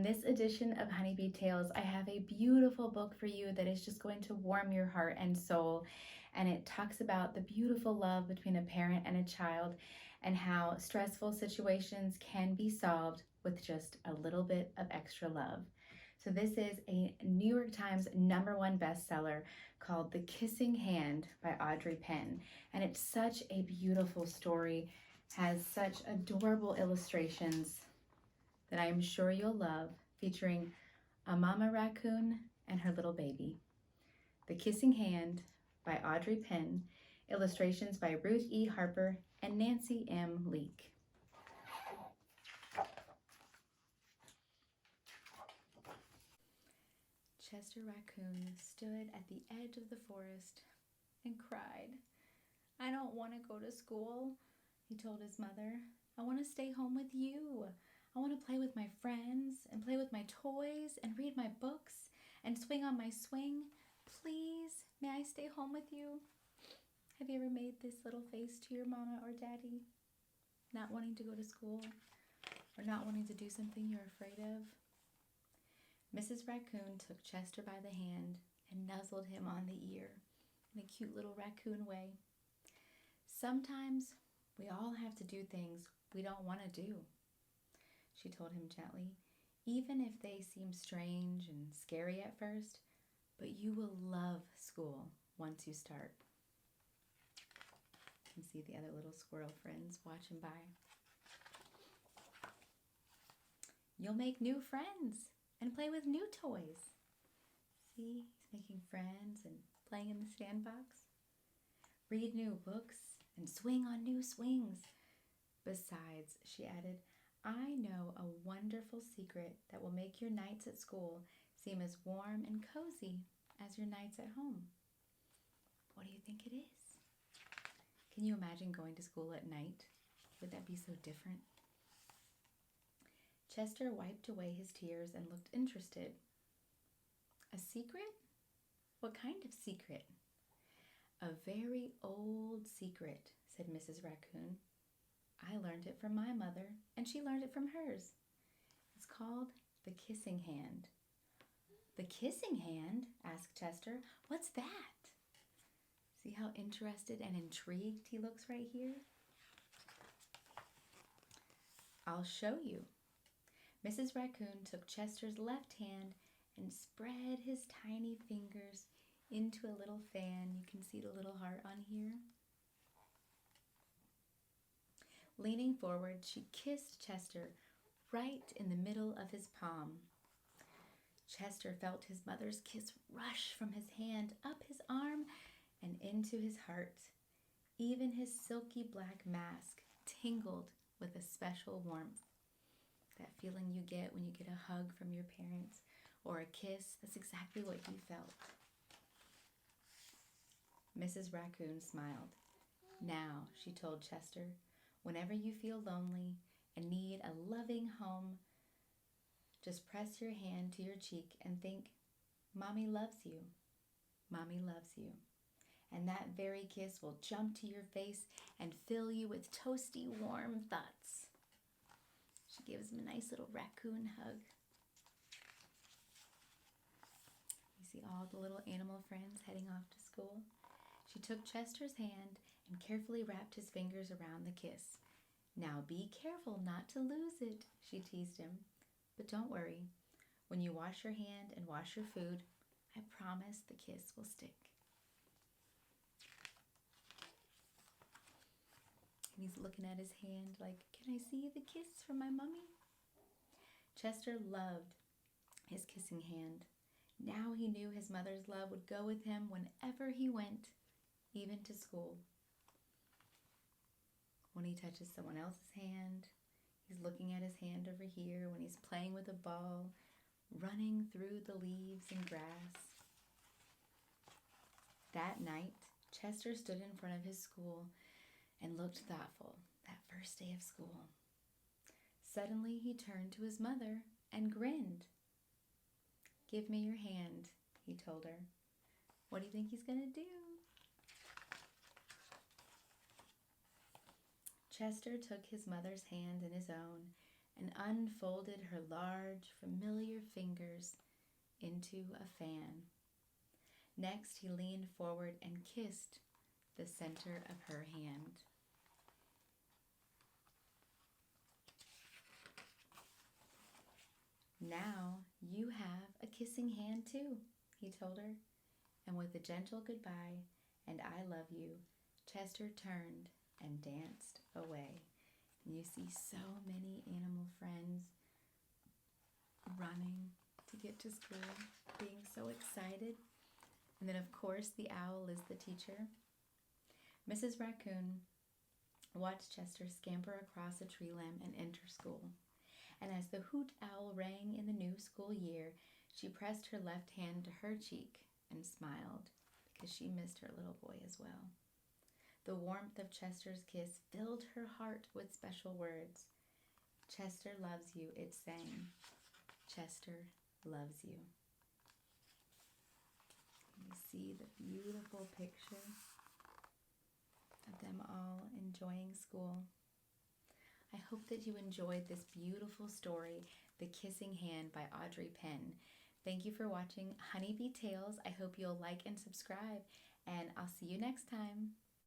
this edition of Honeybee Tales, I have a beautiful book for you that is just going to warm your heart and soul. And it talks about the beautiful love between a parent and a child and how stressful situations can be solved with just a little bit of extra love. So this is a New York Times #1 bestseller called The Kissing Hand by Audrey Penn. And it's such a beautiful story, has such adorable illustrations that I am sure you'll love, featuring a mama raccoon and her little baby. The Kissing Hand by Audrey Penn, illustrations by Ruth E. Harper and Nancy M. Leake. Chester Raccoon stood at the edge of the forest and cried. "I don't want to go to school," he told his mother. "I want to stay home with you. I want to play with my friends and play with my toys and read my books and swing on my swing. Please, may I stay home with you?" Have you ever made this little face to your mama or daddy? Not wanting to go to school or not wanting to do something you're afraid of? Mrs. Raccoon took Chester by the hand and nuzzled him on the ear in a cute little raccoon way. "Sometimes we all have to do things we don't want to do," she told him gently, "even if they seem strange and scary at first, but you will love school once you start." You can see the other little squirrel friends watching by. "You'll make new friends and play with new toys." See, he's making friends and playing in the sandbox. "Read new books and swing on new swings. Besides," she added, "I know a wonderful secret that will make your nights at school seem as warm and cozy as your nights at home." What do you think it is? Can you imagine going to school at night? Would that be so different? Chester wiped away his tears and looked interested. "A secret? What kind of secret?" "A very old secret," said Mrs. Raccoon. "I learned it from my mother, and she learned it from hers. It's called the Kissing Hand." "The Kissing Hand?" asked Chester. "What's that?" See how interested and intrigued he looks right here? "I'll show you." Mrs. Raccoon took Chester's left hand and spread his tiny fingers into a little fan. You can see the little heart on here. Leaning forward, she kissed Chester right in the middle of his palm. Chester felt his mother's kiss rush from his hand up his arm and into his heart. Even his silky black mask tingled with a special warmth. That feeling you get when you get a hug from your parents or a kiss, that's exactly what he felt. Mrs. Raccoon smiled. "Now," she told Chester, "whenever you feel lonely and need a loving home, just press your hand to your cheek and think, 'Mommy loves you. Mommy loves you.' And that very kiss will jump to your face and fill you with toasty, warm thoughts." She gives him a nice little raccoon hug. You see all the little animal friends heading off to school. She took Chester's hand and carefully wrapped his fingers around the kiss. "Now be careful not to lose it," she teased him. "But don't worry. When you wash your hand and wash your food, I promise the kiss will stick." And he's looking at his hand like, "Can I see the kiss from my mommy?" Chester loved his kissing hand. Now he knew his mother's love would go with him whenever he went, even to school. When he touches someone else's hand, he's looking at his hand over here. When he's playing with a ball, running through the leaves and grass. That night, Chester stood in front of his school and looked thoughtful that first day of school. Suddenly he turned to his mother and grinned. "Give me your hand," he told her. What do you think he's going to do? Chester took his mother's hand in his own and unfolded her large, familiar fingers into a fan. Next, he leaned forward and kissed the center of her hand. Now you have a kissing hand too, he told her, and with a gentle goodbye and I love you, Chester turned and danced away. And you see so many animal friends running to get to school, being so excited. And then, of course, the owl is the teacher. Mrs. Raccoon watched Chester scamper across a tree limb and enter school. And as the hoot owl rang in the new school year, she pressed her left hand to her cheek and smiled because she missed her little boy as well. The warmth of Chester's kiss filled her heart with special words. Chester loves you, it sang. Chester loves you. You see the beautiful picture of them all enjoying school. I hope that you enjoyed this beautiful story, The Kissing Hand by Audrey Penn. Thank you for watching Honeybee Tales. I hope you'll like and subscribe, and I'll see you next time.